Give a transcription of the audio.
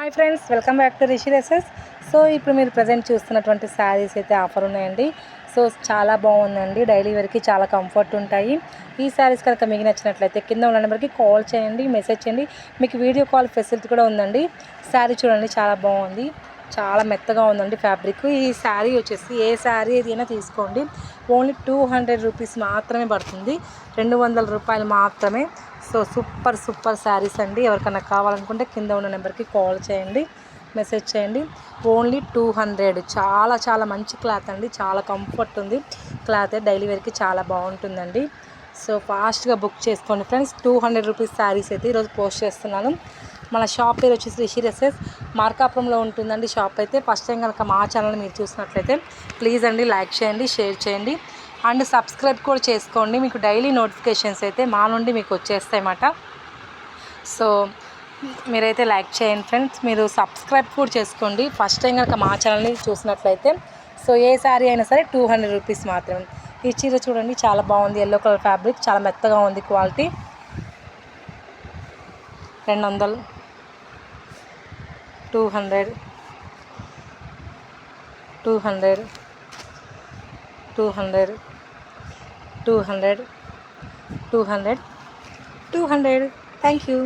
Hi friends, welcome back to Rishi dresses. So ఇప్పుడు మీరు present చూస్తున్నటువంటి శారీస్ అయితే ఆఫర్ ఉన్నాయండి. సో చాలా బాగుందండి, డైలీ వేర్కి చాలా కంఫర్ట్ ఉంటాయి. ఈ శారీస్ కనుక మీకు నచ్చినట్లయితే కింద ఉన్న నెంబర్కి కాల్ చేయండి, మెసేజ్ చేయండి. మీకు వీడియో కాల్ ఫెసిలిటీ కూడా ఉందండి. శారీ చూడండి, చాలా బాగుంది, చాలా మెత్తగా ఉందండి ఫ్యాబ్రిక్. ఈ శారీ వచ్చేసి ఏ శారీ ఏదైనా తీసుకోండి, ఓన్లీ 200 రూపీస్ మాత్రమే పడుతుంది, 200 రూపాయలు మాత్రమే. సో సూపర్ శారీస్ అండి. ఎవరికైనా కావాలనుకుంటే కింద ఉన్న నెంబర్కి కాల్ చేయండి, మెసేజ్ చేయండి. ఓన్లీ 200. చాలా మంచి క్లాత్ అండి, చాలా కంఫర్ట్ ఉంది క్లాత్, డైలీ వేర్కి చాలా బాగుంటుందండి. సో ఫాస్ట్గా బుక్ చేసుకోండి ఫ్రెండ్స్. 200 రూపీస్ శారీస్ అయితే ఈరోజు పోస్ట్ చేస్తున్నాను. మన షాప్ పేరు వచ్చేసి రిషి డ్రెస్సెస్, మార్కాపురంలో ఉంటుందండి షాప్ అయితే. ఫస్ట్ టైం కనుక మా ఛానల్ మీరు చూసినట్లయితే ప్లీజ్ అండి లైక్ చేయండి, షేర్ చేయండి అండ్ సబ్స్క్రైబ్ కూడా చేసుకోండి. మీకు డైలీ నోటిఫికేషన్స్ అయితే మా నుండి మీకు వచ్చేస్తాయి అన్నమాట. సో మీరైతే లైక్ చేయండి ఫ్రెండ్స్, మీరు సబ్స్క్రైబ్ కూడా చేసుకోండి ఫస్ట్ టైం కనుక మా ఛానల్ని చూసినట్లయితే. సో ఏ శారీ అయినా సరే 200 రూపీస్ మాత్రమే. ఈ చీర చూడండి, చాలా బాగుంది, ఎల్లో కలర్ ఫ్యాబ్రిక్, చాలా మెత్తగా ఉంది, క్వాలిటీ 200, 200, 200, 200, 200, 200, 200. Thank you.